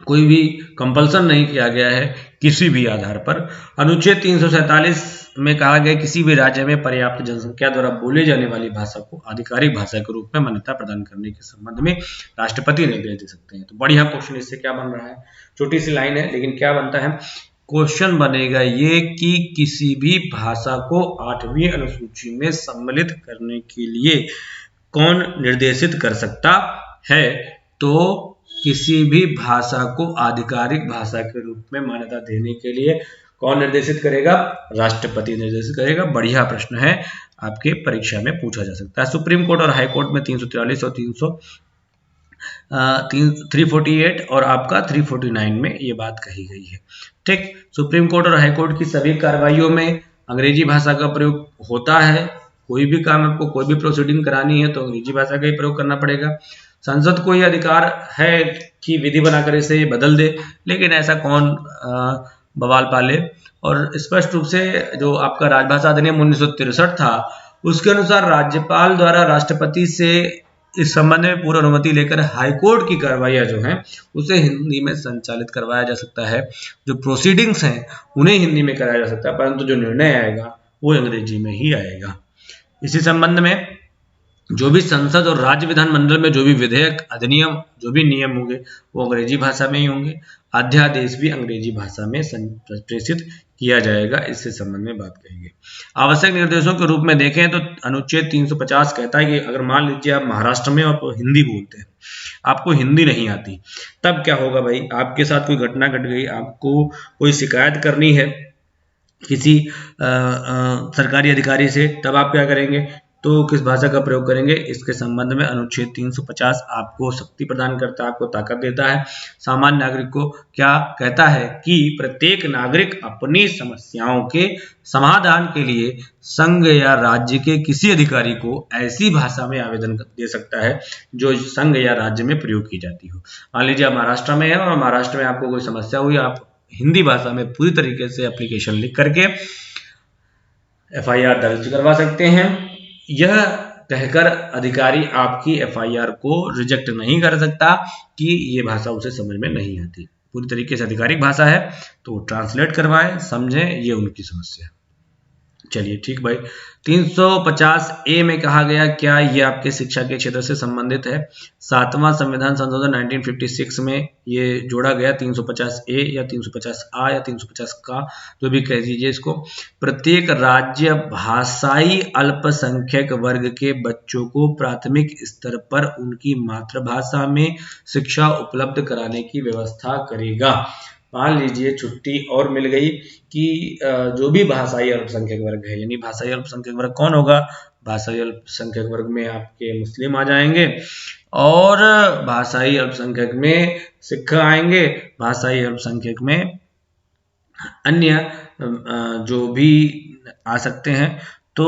[SPEAKER 1] कोई भी कंपल्सन नहीं किया गया है किसी भी आधार पर। अनुच्छेद 347 में कहा गया किसी भी राज्य में पर्याप्त जनसंख्या द्वारा बोले जाने वाली भाषा को आधिकारिक भाषा के रूप में मान्यता प्रदान करने के संबंध में राष्ट्रपति निर्देश दे सकते हैं। तो बढ़िया क्वेश्चन इससे क्या बन रहा है? छोटी सी लाइन है लेकिन क्या बनता है? क्वेश्चन बनेगा ये कि किसी भी भाषा को 8वीं अनुसूची में सम्मिलित करने के लिए कौन निर्देशित कर सकता है? तो किसी भी भाषा को आधिकारिक भाषा के रूप में मान्यता देने के लिए कौन निर्देशित करेगा? राष्ट्रपति निर्देशित करेगा। बढ़िया प्रश्न है, आपके परीक्षा में पूछा जा सकता है। सुप्रीम कोर्ट और हाई कोर्ट में 343 और 348 और आपका 349 में ये बात कही गई है। ठीक, सुप्रीम कोर्ट और हाई कोर्ट की सभी कार्रवाइयों में अंग्रेजी भाषा का प्रयोग होता है। कोई भी काम आपको, कोई भी प्रोसीडिंग करानी है तो अंग्रेजी भाषा का ही प्रयोग करना पड़ेगा। संसद को यह अधिकार है कि विधि बनाकर इसे बदल दे, लेकिन ऐसा कौन बवाल पाले। और स्पष्ट रूप से जो आपका राजभाषा अधिनियम 1963 था उसके अनुसार राज्यपाल द्वारा राष्ट्रपति से इस संबंध में पूर्व अनुमति लेकर हाईकोर्ट की कार्रवाइयां जो हैं उसे हिंदी में संचालित करवाया जा सकता है। जो प्रोसीडिंग्स हैं उन्हें हिंदी में कराया जा सकता है, परंतु जो निर्णय आएगा वो अंग्रेजी में ही आएगा। इसी संबंध में जो भी संसद और राज्य विधानमंडल में जो भी विधेयक, अधिनियम, जो भी नियम होंगे वो अंग्रेजी भाषा में ही होंगे। अध्यादेश भी अंग्रेजी भाषा में प्रेषित किया जाएगा। इससे संबंध में बात करेंगे। आवश्यक निर्देशों के रूप में देखें तो अनुच्छेद 350 कहता है कि अगर मान लीजिए आप महाराष्ट्र में आप हिंदी बोलते हैं, आपको हिंदी नहीं आती, तब क्या होगा भाई? आपके साथ कोई घटना घट गई, आपको कोई शिकायत करनी है किसी सरकारी अधिकारी से, तब आप क्या करेंगे? तो किस भाषा का प्रयोग करेंगे? इसके संबंध में अनुच्छेद 350 आपको शक्ति प्रदान करता है, आपको ताकत देता है। सामान्य नागरिक को क्या कहता है कि प्रत्येक नागरिक अपनी समस्याओं के समाधान के लिए संघ या राज्य के किसी अधिकारी को ऐसी भाषा में आवेदन दे सकता है जो संघ या राज्य में प्रयोग की जाती हो। मान लीजिए आप महाराष्ट्र में हैं और महाराष्ट्र में आपको कोई समस्या हुई, आप हिंदी भाषा में पूरी तरीके से एप्लीकेशन लिख करके FIR दर्ज करवा सकते हैं। यह कहकर अधिकारी आपकी FIR को रिजेक्ट नहीं कर सकता कि ये भाषा उसे समझ में नहीं आती। पूरी तरीके से आधिकारिक भाषा है तो ट्रांसलेट करवाएं, समझें, ये उनकी समस्या है। चलिए ठीक भाई। 350A में कहा गया, क्या ये आपके शिक्षा के क्षेत्र से संबंधित है? 7वां संविधान संशोधन 1956 में ये जोड़ा गया 350A या 350A या 350 का, जो भी कह दीजिए इसको। प्रत्येक राज्य भाषाई अल्पसंख्यक वर्ग के बच्चों को प्राथमिक स्तर पर उनकी मातृभाषा में शिक्षा उपलब्ध कराने की व्यवस्था करेगा। मान लीजिए छुट्टी और मिल गई कि जो भी भाषाई अल्पसंख्यक वर्ग है, यानी भाषाई अल्पसंख्यक वर्ग कौन होगा? भाषाई अल्पसंख्यक वर्ग में आपके मुस्लिम आ जाएंगे और भाषाई अल्पसंख्यक में सिख आएंगे, भाषाई अल्पसंख्यक में अन्य जो भी आ सकते हैं। तो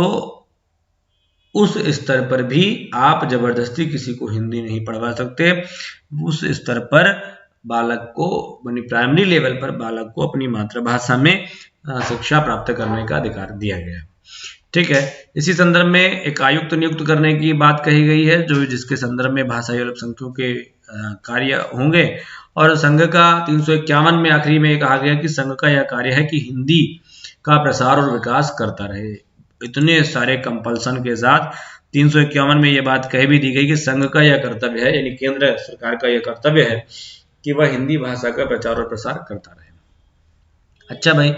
[SPEAKER 1] उस स्तर पर भी आप जबरदस्ती किसी को हिंदी नहीं पढ़वा सकते। उस स्तर पर बालक को, यानी प्राइमरी लेवल पर बालक को अपनी मातृभाषा में शिक्षा प्राप्त करने का अधिकार दिया गया है। ठीक है। इसी संदर्भ में एक आयुक्त नियुक्त करने की बात कही गई है, जो जिसके संदर्भ में भाषाई अल्पसंख्यकों के कार्य होंगे। और संघ का 351 में आखिरी में कहा गया कि संघ का यह कार्य है कि हिंदी का प्रसार और विकास करता रहे। इतने सारे कंपल्सन के साथ 351 में यह बात कह भी दी गई कि संघ का यह कर्तव्य है, यानी केंद्र सरकार का यह कर्तव्य है कि वह हिंदी भाषा का प्रचार और प्रसार करता रहे। अच्छा भाई,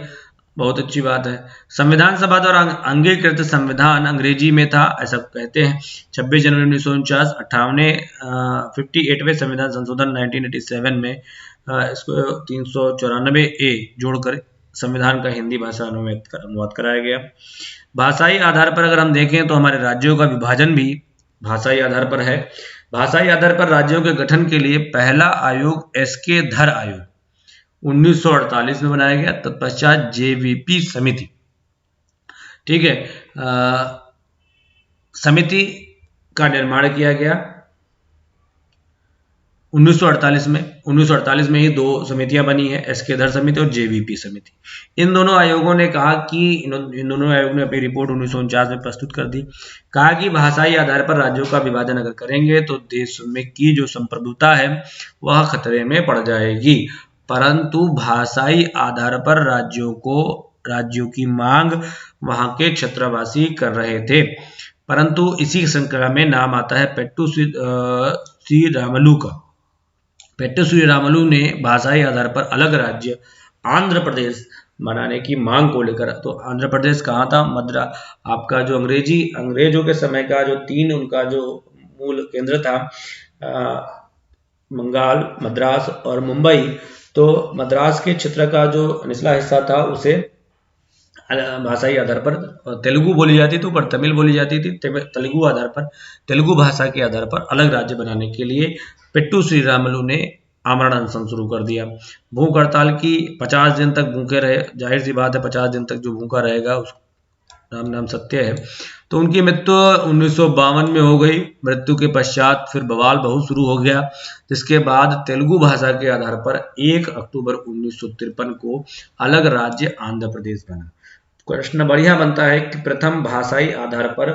[SPEAKER 1] बहुत अच्छी बात है। संविधान सभा द्वारा अंगीकृत संविधान अंग्रेजी में था, ऐसा कहते हैं। 26 जनवरी 1949 58वें संविधान संशोधन 1987 में इसको 394A जोड़कर संविधान का हिंदी भाषा अनुवाद कराया गया। भाषाई आधार पर अगर हम देखें तो हमारे राज्यों का विभाजन भी भाषाई आधार पर है। भाषाई आधार पर राज्यों के गठन के लिए पहला आयोग SK धर आयोग 1948 में बनाया गया। तत्पश्चात JVP समिति, ठीक है, समिति का निर्माण किया गया 1948 में ही दो समितियां बनी है, SK धर समिति और JVP समिति। इन दोनों आयोगों ने कहा कि इन दोनों आयोग ने अपनी रिपोर्ट 1949 में प्रस्तुत कर दी। कहा कि भाषाई आधार पर राज्यों का विभाजन अगर करेंगे तो देश में की जो संप्रभुता है वह खतरे में पड़ जाएगी। परंतु भाषाई आधार पर राज्यों की मांग वहां के क्षेत्रवासी कर रहे थे। परंतु इसी श्रृंखला में नाम आता है पेट्टू श्रीरामुलु का। पेट्टू श्रीरामुलु ने भाषाई आधार पर अलग राज्य आंध्र प्रदेश बनाने की मांग को लेकर, तो आंध्र प्रदेश कहाँ था? आपका जो अंग्रेजों के समय का जो उनका जो मूल केंद्र था, बंगाल, मद्रास और मुंबई। तो मद्रास के क्षेत्र का जो निचला हिस्सा था उसे भाषाई आधार पर तेलुगु बोली जाती थी, ऊपर तमिल बोली जाती थी। तेलुगु भाषा के आधार पर अलग राज्य बनाने के लिए पेट्टू श्रीरामुलु ने आमरण अनशन शुरू कर दिया। भूख हड़ताल की 50 दिन तक भूखे रहे। जाहिर सी बात है 50 दिन तक जो भूखा रहेगा उस नाम सत्य है। तो उनकी मृत्यु 1952 में हो गई। मृत्यु के पश्चात फिर बवाल बहुत शुरू हो गया, जिसके बाद तेलुगु भाषा के आधार पर 1 अक्टूबर 1953 को अलग राज्य आंध्र प्रदेश बना। प्रश्न बढ़िया बनता है कि प्रथम भाषाई आधार पर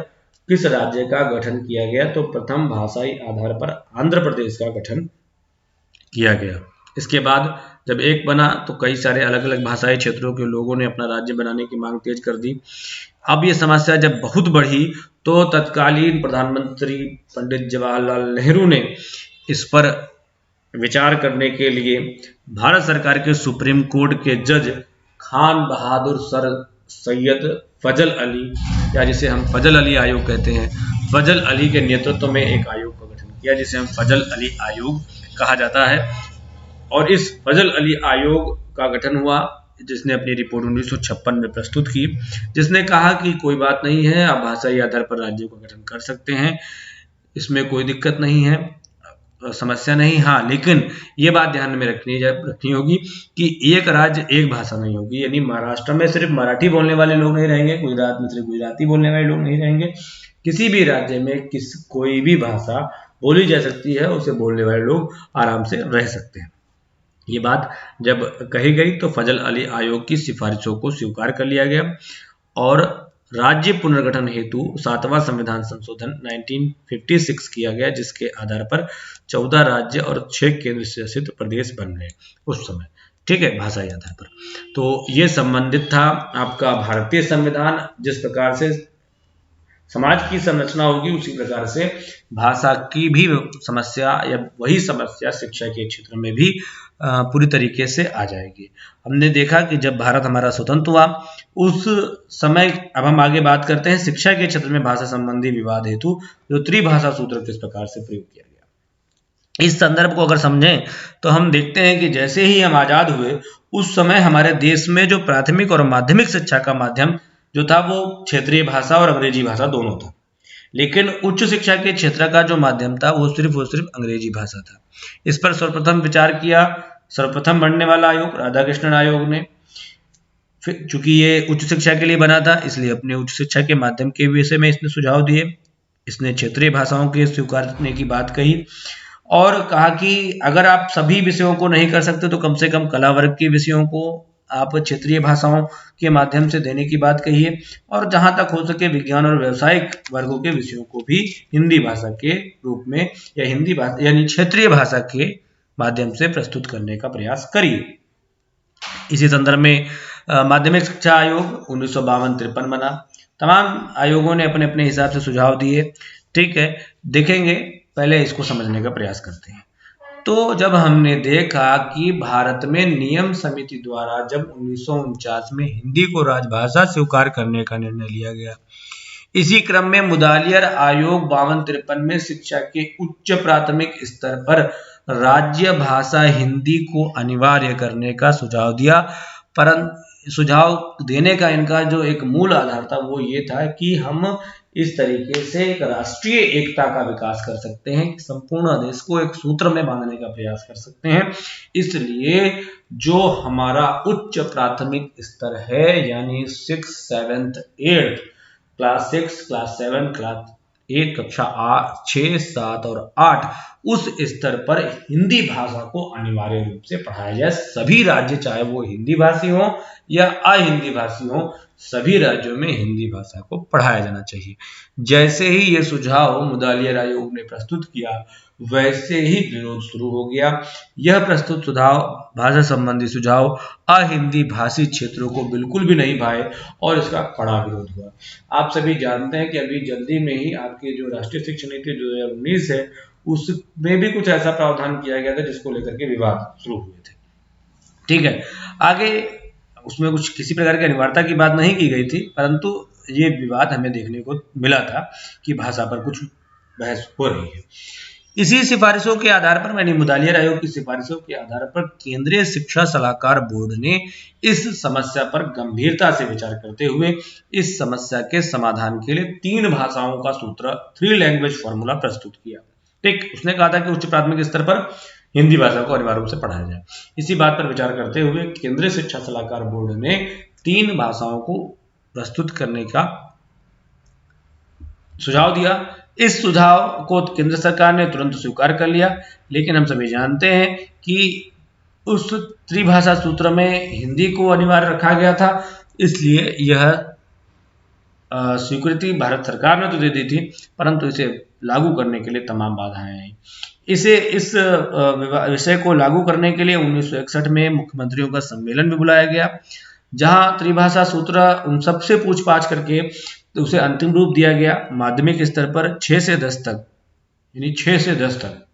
[SPEAKER 1] किस राज्य का गठन किया गया? तो प्रथम भाषाई आधार पर आंध्र प्रदेश का गठन किया गया। इसके बाद जब एक बना तो कई सारे अलग अलग भाषाई क्षेत्रों के लोगों ने अपना राज्य बनाने की मांग तेज कर दी। अब ये समस्या जब बहुत बढ़ी तो तत्कालीन प्रधानमंत्री पंडित जवाहरलाल नेहरू ने इस पर विचार करने के लिए भारत सरकार के सुप्रीम कोर्ट के जज खान बहादुर सर सैयद फजल अली, या जिसे हम फजल अली आयोग कहते हैं, फजल अली के नेतृत्व में एक आयोग का गठन किया जिसे हम फजल अली आयोग कहा जाता है। और इस फजल अली आयोग का गठन हुआ जिसने अपनी रिपोर्ट 1956 में प्रस्तुत की, जिसने कहा कि कोई बात नहीं है, आप भाषाई आधार पर राज्यों का गठन कर सकते हैं, इसमें कोई दिक्कत नहीं है, समस्या नहीं। हाँ, लेकिन ये बात ध्यान में रखनी होगी कि एक राज्य एक भाषा नहीं होगी, यानी महाराष्ट्र में सिर्फ मराठी बोलने वाले लोग नहीं रहेंगे, गुजरात में सिर्फ गुजराती बोलने वाले लोग नहीं रहेंगे, किसी भी राज्य में कोई भी भाषा बोली जा सकती है, उसे बोलने वाले लोग आराम से रह सकते हैं। ये बात जब कही गई तो फजल अली आयोग की सिफारिशों को स्वीकार कर लिया गया और राज्य पुनर्गठन हेतु 7वां संविधान संशोधन 1956 किया गया, जिसके आधार पर 14 राज्य और 6 केंद्र शासित प्रदेश बन गए उस समय। ठीक है, भाषाई आधार पर। तो ये संबंधित था आपका भारतीय संविधान। जिस प्रकार से समाज की संरचना होगी उसी प्रकार से भाषा की भी समस्या या वही समस्या शिक्षा के क्षेत्र में भी पूरी तरीके से आ जाएगी। हमने देखा कि जब भारत हमारा स्वतंत्र हुआ उस समय, अब हम आगे बात करते हैं शिक्षा के क्षेत्र में भाषा संबंधी विवाद हेतु जो त्रिभाषा सूत्र किस प्रकार से प्रयोग किया गया। इस संदर्भ को अगर समझें तो हम देखते हैं कि जैसे ही हम आजाद हुए उस समय हमारे देश में जो प्राथमिक और माध्यमिक शिक्षा का माध्यम जो था वो क्षेत्रीय भाषा और अंग्रेजी भाषा दोनों था, लेकिन उच्च शिक्षा के क्षेत्र का जो माध्यम था वो सिर्फ अंग्रेजी भाषा था। इस पर सर्वप्रथम विचार किया सर्वप्रथम बनने वाला आयोग राधाकृष्णन आयोग ने। फिर चूंकि ये उच्च शिक्षा के लिए बना था इसलिए अपने उच्च शिक्षा के माध्यम के विषय में इसने सुझाव दिए। इसने क्षेत्रीय भाषाओं के स्वीकार करने की बात कही और कहा कि अगर आप सभी विषयों को नहीं कर सकते तो कम से कम कला वर्ग के विषयों को आप क्षेत्रीय भाषाओं के माध्यम से देने की बात कही है और जहां तक हो सके विज्ञान और व्यावसायिक वर्गों के विषयों को भी हिंदी भाषा के रूप में या हिंदी भाषा यानी क्षेत्रीय भाषा के माध्यम से प्रस्तुत करने का प्रयास करिए। इसी संदर्भ में माध्यमिक शिक्षा आयोग 1952-53 बना। तमाम आयोगों ने अपने अपने हिसाब से सुझाव दिए। ठीक है, देखेंगे, पहले इसको समझने का प्रयास करते हैं। तो जब हमने देखा कि भारत में नियम समिति द्वारा जब 1949 में हिंदी को राजभाषा स्वीकार करने का निर्णय लिया गया, इसी क्रम में मुदालियर आयोग 52-53 में शिक्षा के उच्च प्राथमिक स्तर पर राज्य भाषा हिंदी को अनिवार्य करने का सुझाव दिया। परंतु सुझाव देने का इनका जो एक मूल आधार था वो ये था कि हम इस तरीके से एक राष्ट्रीय एकता का विकास कर सकते हैं, संपूर्ण देश को एक सूत्र में बांधने का प्रयास कर सकते हैं। इसलिए जो हमारा उच्च प्राथमिक स्तर है यानी 6th 7th 8th class 6 class 7 class 8 कक्षा 6 7 और 8 उस स्तर पर हिंदी भाषा को अनिवार्य रूप से पढ़ाया जाए। सभी राज्य चाहे वो हिंदी भाषी हो या अहिंदी भाषी हो, सभी राज्यों में हिंदी भाषा को पढ़ाया जाना चाहिए। जैसे ही ये सुझाव मुदालियर आयोग ने प्रस्तुत किया वैसे ही विरोध शुरू हो गया। यह प्रस्तुत सुझाव भाषा संबंधी सुझाव अहिंदी भाषी क्षेत्रों को बिल्कुल भी नहीं भाए और इसका कड़ा विरोध हुआ। आप सभी जानते हैं कि अभी जल्दी में ही आपकी जो राष्ट्रीय शिक्षा नीति 2019 है उसमें भी कुछ ऐसा प्रावधान किया गया था जिसको लेकर के विवाद शुरू हुए थे। ठीक है, आगे उसमें कुछ किसी प्रकार की अनिवार्यता की बात नहीं की गई थी, परंतु ये विवाद हमें देखने को मिला था कि भाषा पर कुछ बहस हो रही है। इसी सिफारिशों के आधार पर यानी मुदालियर आयोग की सिफारिशों के आधार पर केंद्रीय शिक्षा सलाहकार बोर्ड ने इस समस्या पर गंभीरता से विचार करते हुए इस समस्या के समाधान के लिए 3 भाषाओं का सूत्र 3 लैंग्वेज फॉर्मूला प्रस्तुत किया। ठीक, उसने कहा था कि उच्च प्राथमिक स्तर पर हिंदी भाषा को अनिवार्य रूप से पढ़ाया जाए। इसी बात पर विचार करते हुए केंद्रीय शिक्षा सलाहकार बोर्ड ने 3 भाषाओं को प्रस्तुत करने का सुझाव दिया। इस सुझाव को केंद्र सरकार ने तुरंत स्वीकार कर लिया, लेकिन हम सभी जानते हैं कि उस त्रिभाषा सूत्र में हिंदी को अनिवार्य रखा गया था, इसलिए यह स्वीकृति भारत सरकार ने तो दे दी थी, परंतु इसे लागू करने के लिए तमाम बाधाएं आई। इस विषय को लागू करने के लिए 1961 में मुख्यमंत्रियों का सम्मेलन भी बुलाया गया, जहां त्रिभाषा सूत्र उन सबसे पूछताछ करके तो उसे अंतिम रूप दिया गया। माध्यमिक स्तर पर 6 से 10 तक, यानी 6 से 10 तक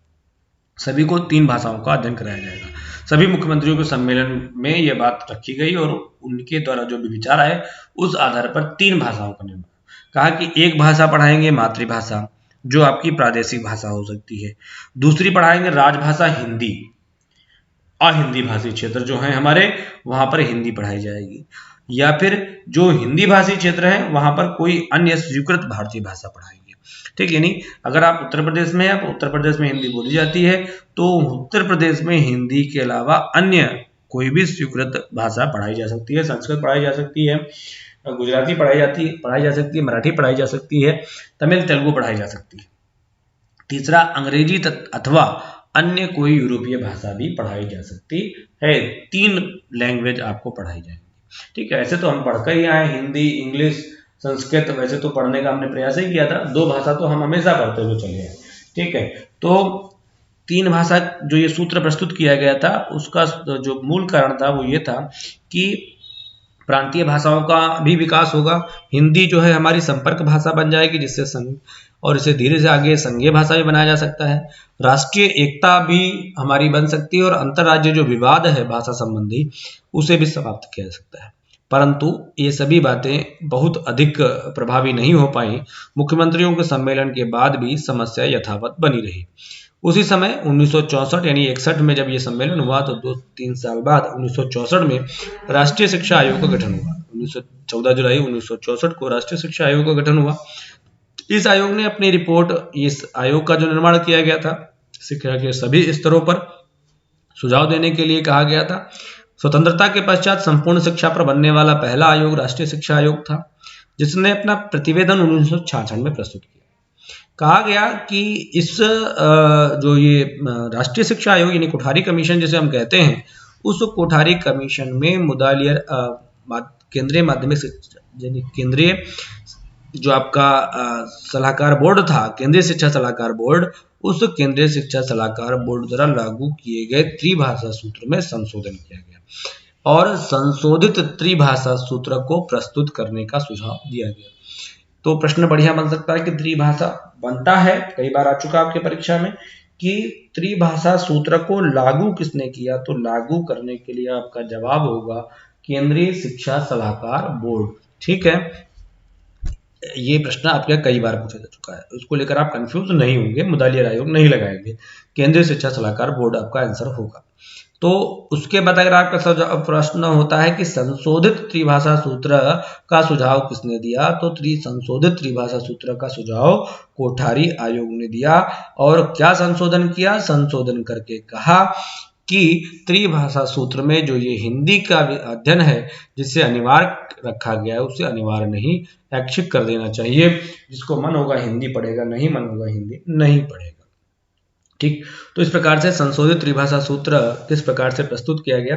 [SPEAKER 1] सभी को 3 भाषाओं का अध्ययन कराया जाएगा। सभी मुख्यमंत्रियों के सम्मेलन में यह बात रखी गई और उनके द्वारा जो भी विचार आए उस आधार पर 3 भाषाओं का निर्माण कहा कि एक भाषा पढ़ाएंगे मातृभाषा, जो आपकी प्रादेशिक भाषा हो सकती है। दूसरी पढ़ाएंगे राजभाषा हिंदी, अहिंदी भाषी क्षेत्र जो है हमारे वहां पर हिंदी पढ़ाई जाएगी, या फिर जो हिंदी भाषी क्षेत्र है वहां पर कोई अन्य स्वीकृत भारतीय भाषा पढ़ाएंगे। ठीक है, नहीं अगर आप उत्तर प्रदेश में हैं तो उत्तर प्रदेश में हिंदी बोली जाती है, तो उत्तर प्रदेश में हिंदी के अलावा अन्य कोई भी स्वीकृत भाषा पढ़ाई जा सकती है। संस्कृत पढ़ाई जा सकती है, गुजराती पढ़ाई जा सकती है, मराठी पढ़ाई जा सकती है, तमिल तेलुगु पढ़ाई जा सकती है। तीसरा अंग्रेजी अथवा अन्य कोई यूरोपीय भाषा भी पढ़ाई जा सकती है। 3 लैंग्वेज आपको पढ़ाई जाएंगी। ठीक है, ऐसे तो हम पढ़कर ही आए हिंदी, इंग्लिश, संस्कृत, वैसे तो पढ़ने का हमने प्रयास ही किया था। 2 भाषा तो हम हमेशा पढ़ते हुए चले आए। ठीक है, तो 3 भाषा जो ये सूत्र प्रस्तुत किया गया था उसका जो मूल कारण था वो ये था कि प्रांतीय भाषाओं का भी विकास होगा। हिंदी जो है हमारी संपर्क भाषा बन जाएगी, जिससे और इसे धीरे से आगे संघीय भाषा भी बनाया जा सकता है। राष्ट्रीय एकता भी हमारी बन सकती है और अंतर्राज्य जो विवाद है भाषा संबंधी उसे भी समाप्त किया जा सकता है। परंतु ये सभी बातें बहुत अधिक प्रभावी नहीं हो पाई। मुख्यमंत्रियों के सम्मेलन के बाद भी समस्या यथावत बनी रही। उसी समय 1964 यानी 61 में जब ये सम्मेलन हुआ तो 2-3 साल बाद 1964 में राष्ट्रीय शिक्षा आयोग का गठन हुआ। 14 जुलाई 1964 को राष्ट्रीय शिक्षा आयोग का गठन हुआ। इस आयोग ने अपनी रिपोर्ट, इस आयोग का जो निर्माण किया गया था शिक्षा के सभी स्तरों पर सुझाव देने के लिए कहा गया था। स्वतंत्रता के पश्चात संपूर्ण शिक्षा पर बनने वाला पहला आयोग राष्ट्रीय शिक्षा आयोग था, जिसने अपना प्रतिवेदन 1966 में प्रस्तुत किया। कहा गया कि इस जो ये राष्ट्रीय शिक्षा आयोग यानी कोठारी कमीशन जिसे हम कहते हैं, उस कोठारी कमीशन में मुदालियर केंद्रीय माध्यमिक शिक्षा यानी केंद्रीय जो आपका सलाहकार बोर्ड था, केंद्रीय शिक्षा सलाहकार बोर्ड, उस केंद्रीय शिक्षा सलाहकार बोर्ड द्वारा लागू किए गए त्रिभाषा सूत्र में संशोधन किया गया और संशोधित त्रिभाषा सूत्र को प्रस्तुत करने का सुझाव दिया गया। तो प्रश्न बढ़िया बन सकता है कि त्रिभाषा बनता है, कई बार आ चुका आपके परीक्षा में कि त्रिभाषा सूत्र को लागू किसने किया, तो लागू करने के लिए आपका जवाब होगा केंद्रीय शिक्षा सलाहकार बोर्ड। ठीक है, ये प्रश्न आपके कई बार पूछा जा चुका है, उसको लेकर आप कंफ्यूज नहीं होंगे, मुदालियर आयोग नहीं लगाएंगे, केंद्रीय शिक्षा सलाहकार बोर्ड आपका आंसर होगा। तो उसके बाद अगर आपका प्रश्न होता है कि संशोधित त्रिभाषा सूत्र का सुझाव किसने दिया, तो संशोधित त्रिभाषा सूत्र का सुझाव कोठारी आयोग ने दिया। और क्या संशोधन किया? संशोधन करके कहा कि त्रिभाषा सूत्र में जो ये हिंदी का अध्ययन है जिसे अनिवार्य रखा गया है उसे अनिवार्य नहीं, ऐच्छिक कर देना चाहिए। जिसको मन होगा हिंदी पढ़ेगा, नहीं मन होगा हिंदी नहीं पढ़ेगा। ठीक, तो इस प्रकार से संशोधित त्रिभाषा सूत्र किस प्रकार से प्रस्तुत किया गया?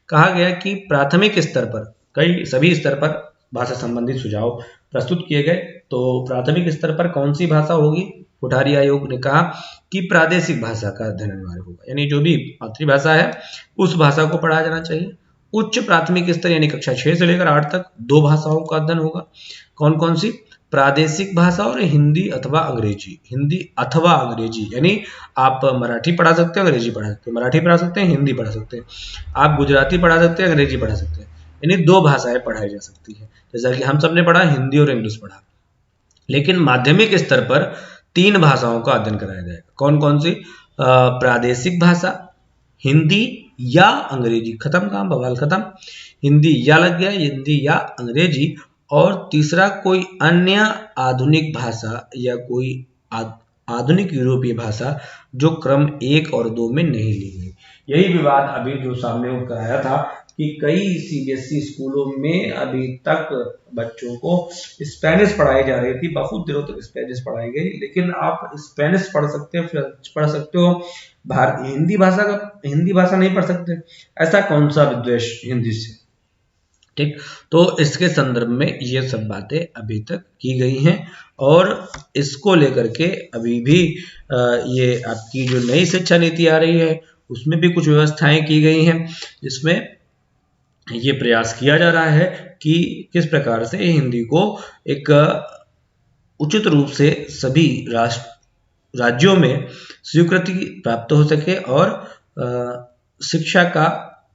[SPEAKER 1] कहा गया कि प्राथमिक स्तर पर सभी स्तर पर भाषा संबंधी सुझाव प्रस्तुत किए गए। तो प्राथमिक स्तर पर कौन सी भाषा होगी? कोठारी आयोग ने कहा कि प्रादेशिक भाषा का अध्ययन अनिवार्य होगा, यानी जो भी मातृभाषा है उस भाषा को पढ़ाया जाना चाहिए। उच्च प्राथमिक स्तर यानी कक्षा 6 से लेकर 8 तक 2 भाषाओं का अध्ययन होगा। कौन कौन सी? प्रादेशिक भाषा और हिंदी अथवा अंग्रेजी। हिंदी अथवा अंग्रेजी यानी आप मराठी पढ़ा सकते हैं, अंग्रेजी पढ़ा सकते हैं, मराठी पढ़ा सकते हैं, हिंदी पढ़ा सकते हैं, आप गुजराती पढ़ा सकते हैं, अंग्रेजी पढ़ा सकते हैं, यानी 2 भाषाएं पढ़ाई जा सकती है। जैसा कि हम सबने पढ़ा हिंदी और इंग्लिश पढ़ा। लेकिन माध्यमिक स्तर पर 3 भाषाओं का अध्ययन कराया जाएगा। कौन कौन सी? प्रादेशिक भाषा, हिंदी या अंग्रेजी। खत्म काम, बवाल खत्म। हिंदी या लग गया, हिंदी या अंग्रेजी। और तीसरा कोई अन्य आधुनिक भाषा या कोई आधुनिक यूरोपीय भाषा जो क्रम 1 और 2 में नहीं ली गई। यही विवाद अभी जो सामने उठकर आया था कि कई सीबीएसई स्कूलों में अभी तक बच्चों को स्पेनिश पढ़ाई जा रही थी, बहुत दिनों तक स्पेनिश पढ़ाई गई। लेकिन आप स्पेनिश पढ़ सकते हो, फ्रेंच पढ़ सकते हो, हिंदी भाषा नहीं पढ़ सकते। ऐसा कौन सा विद्वेष हिंदी से? ठीक। तो इसके संदर्भ में ये सब बातें अभी तक की गई हैं और इसको लेकर के अभी भी ये आपकी जो नई शिक्षा नीति आ रही है उसमें भी कुछ व्यवस्थाएं की गई हैं, जिसमें ये प्रयास किया जा रहा है कि किस प्रकार से हिंदी को एक उचित रूप से सभी राज्यों में स्वीकृति प्राप्त हो सके और शिक्षा का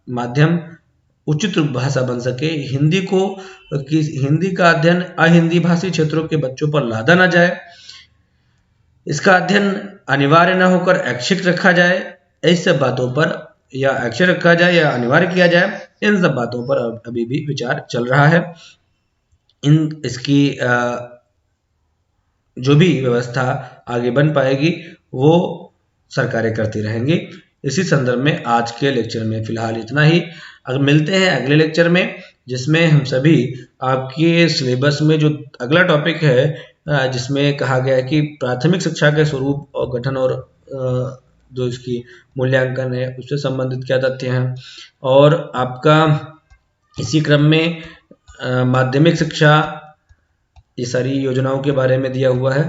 [SPEAKER 1] माध्यम उचित भाषा बन सके। हिंदी को हिंदी का अध्ययन अहिंदी भाषी क्षेत्रों के बच्चों पर लादा ना जाए, इसका अध्ययन अनिवार्य न होकर ऐच्छिक रखा जाए। इस सब बातों पर या ऐच्छिक रखा जाए या अनिवार्य किया जाए, इन सब बातों पर अभी भी विचार चल रहा है। इसकी जो भी व्यवस्था आगे बन पाएगी वो सरकारें करती रहेंगी। इसी संदर्भ में आज के लेक्चर में फिलहाल इतना ही। अगर मिलते हैं अगले लेक्चर में, जिसमें हम सभी आपके सिलेबस में जो अगला टॉपिक है जिसमें कहा गया है कि प्राथमिक शिक्षा के स्वरूप और गठन और जो इसकी मूल्यांकन है उससे संबंधित क्या तथ्य हैं, और आपका इसी क्रम में माध्यमिक शिक्षा, ये सारी योजनाओं के बारे में दिया हुआ है।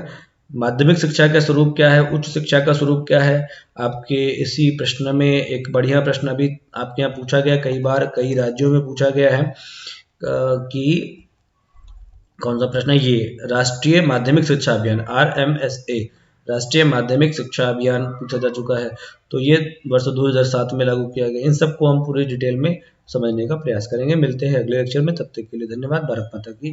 [SPEAKER 1] माध्यमिक शिक्षा का स्वरूप क्या है, उच्च शिक्षा का स्वरूप क्या है, आपके इसी प्रश्न में एक बढ़िया प्रश्न अभी आपके यहाँ पूछा गया, कई बार कई राज्यों में पूछा गया है कि कौन सा प्रश्न है, ये राष्ट्रीय माध्यमिक शिक्षा अभियान RMSA राष्ट्रीय माध्यमिक शिक्षा अभियान पूछा जा चुका है। तो ये वर्ष 2007 में लागू किया गया। इन सबको हम पूरी डिटेल में समझने का प्रयास करेंगे। मिलते हैं अगले लेक्चर में, तब तक के लिए धन्यवाद। भारत माता की